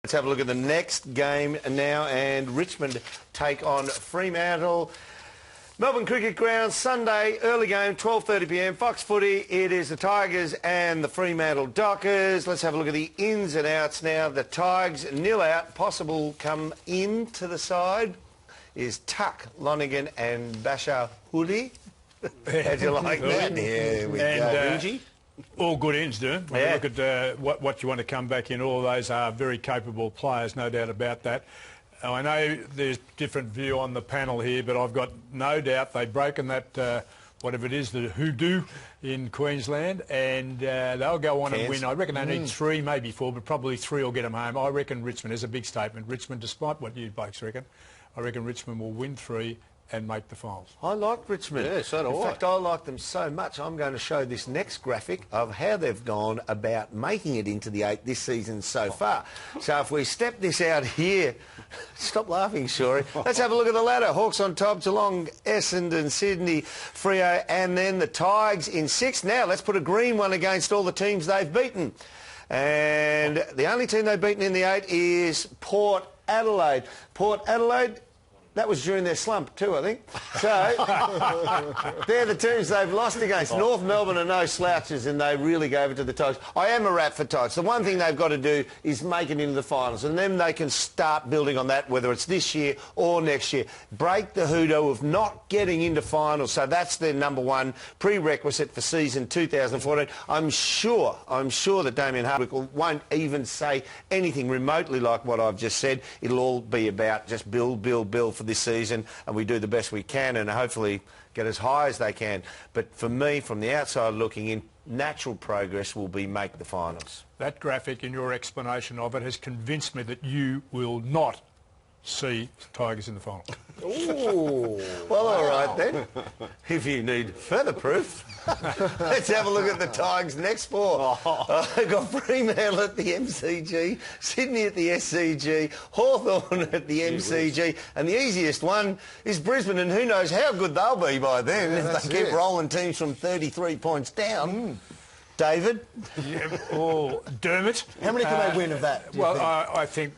Let's have a look at the next game now, and Richmond take on Fremantle. Melbourne Cricket Ground, Sunday, early game, 12:30 p.m, Fox Footy. It is the Tigers and the Fremantle Dockers. Let's have a look at the ins and outs now. The Tigers, nil out. Possible come into the side is Tuck, Lonergan and Bashar Hoodie. How'd you like that? Yeah, we go. All good ends, Derm. When you look at what you want to come back in, all of those are very capable players, no doubt about that. I know there's different view on the panel here, but I've got no doubt they've broken that, whatever it is, the hoodoo in Queensland, and they'll go on and win. I reckon they need 3, maybe 4, but probably 3 will get them home. I reckon Richmond is a big statement. Richmond, despite what you blokes reckon, I reckon Richmond will win 3 and make the finals. I like Richmond. Yeah, so do I. In fact, I like them so much, I'm going to show this next graphic of how they've gone about making it into the 8 this season so far. So if we step this out here, stop laughing, Shorey. Let's have a look at the ladder. Hawks on top, Geelong, Essendon, Sydney, Freo, and then the Tigers in 6th. Now let's put a green one against all the teams they've beaten. And the only team they've beaten in the 8 is Port Adelaide. Port Adelaide, that was during their slump too, I think. So, they're the teams they've lost against. North Melbourne are no slouches, and they really gave it to the Tigers. I am a rat for Tigers. The one thing they've got to do is make it into the finals, and then they can start building on that, whether it's this year or next year. Break the hoodoo of not getting into finals. So that's their #1 prerequisite for season 2014. I'm sure that Damien Hardwick won't even say anything remotely like what I've just said. It'll all be about just build for this season, and we do the best we can and hopefully get as high as they can. But for me, from the outside looking in, natural progress will be make the finals. That graphic and your explanation of it has convinced me that you will not see Tigers in the final. Ooh. Well, all right then. If you need further proof, let's have a look at the Tigers' next 4. They've got Fremantle at the MCG, Sydney at the SCG, Hawthorn at the MCG, and the easiest one is Brisbane, and who knows how good they'll be by then if they keep rolling teams from 33 points down. David? Yeah, or Dermot. How many can they win of that? Well, I think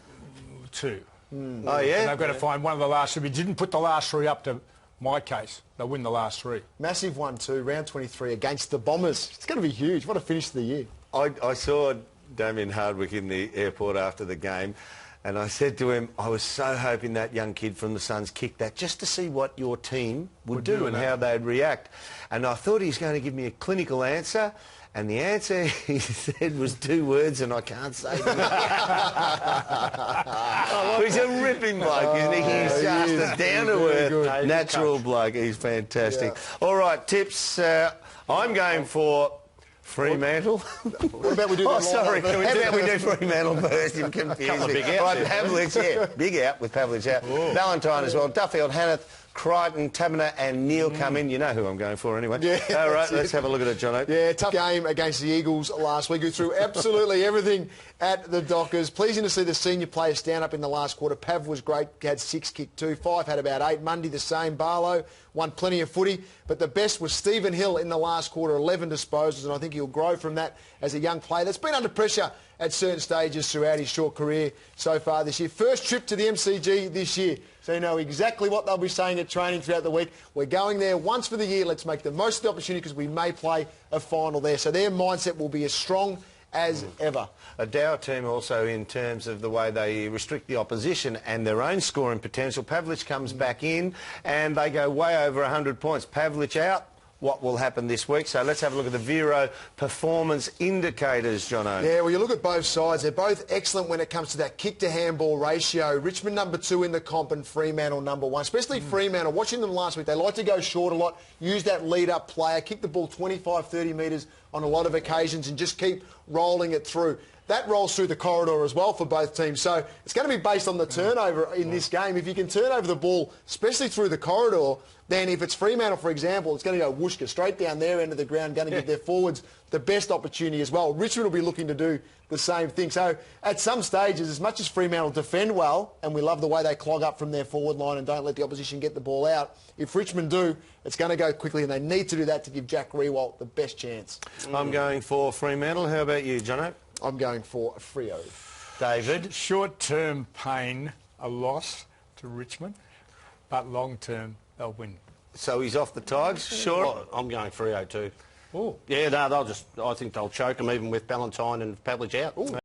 2. Oh, yeah? And they've got to find one of the last 3. We didn't put the last 3 up to my case. They'll win the last 3. Massive 1-2, round 23 against the Bombers. It's going to be huge. What a finish to the year. I saw Damien Hardwick in the airport after the game, and I said to him, I was so hoping that young kid from the Suns kicked that just to see what your team would do and how they'd react. And I thought he was going to give me a clinical answer, and the answer he said was 2 words, and I can't say them. He's a ripping bloke, isn't he? He's just a down-to-earth, natural bloke. He's fantastic. Yeah. All right, tips. I'm going for Fremantle. What about we do how about we do Fremantle first? You're confusing me. Right, Pavlich, big out with Pavlich out. Ooh. Valentine as well. Duffield, Hanneth, Crichton, Taberner and Neil come in. You know who I'm going for anyway. Yeah, all right, let's have a look at it, Jono. Yeah, tough game against the Eagles last week. Who threw absolutely everything at the Dockers. Pleasing to see the senior players stand up in the last quarter. Pav was great, had 6, kicked 2. 5 had about 8. Mundy the same. Barlow won plenty of footy. But the best was Stephen Hill in the last quarter, 11 disposals, and I think he'll grow from that as a young player that's been under pressure at certain stages throughout his short career so far this year. First trip to the MCG this year, so you know exactly what they'll be saying at training throughout the week. We're going there once for the year. Let's make the most of the opportunity because we may play a final there. So their mindset will be as strong as ever. A Dow team also in terms of the way they restrict the opposition and their own scoring potential. Pavlich comes back in and they go way over 100 points. Pavlich out. What will happen this week? So let's have a look at the Vero performance indicators, Jono. Yeah, well, you look at both sides. They're both excellent when it comes to that kick-to-handball ratio. Richmond #2 in the comp and Fremantle #1. Especially Fremantle. Watching them last week, they like to go short a lot, use that lead-up player, kick the ball 25, 30 metres on a lot of occasions and just keep rolling it through. That rolls through the corridor as well for both teams. So it's going to be based on the turnover in this game. If you can turn over the ball, especially through the corridor, then if it's Fremantle, for example, it's going to go whooshka straight down their end of the ground, going to give their forwards the best opportunity as well. Richmond will be looking to do the same thing. So at some stages, as much as Fremantle defend well, and we love the way they clog up from their forward line and don't let the opposition get the ball out, if Richmond do, it's going to go quickly, and they need to do that to give Jack Riewoldt the best chance. I'm going for Fremantle. How about you, Jono? I'm going for Freo. David? Short-term pain, a loss to Richmond, but long-term they'll win. So he's off the Tigers, sure? Oh, I'm going Freo too. Oh. Yeah, no, I think they'll choke them even with Ballantyne and Pavlich out. Ooh.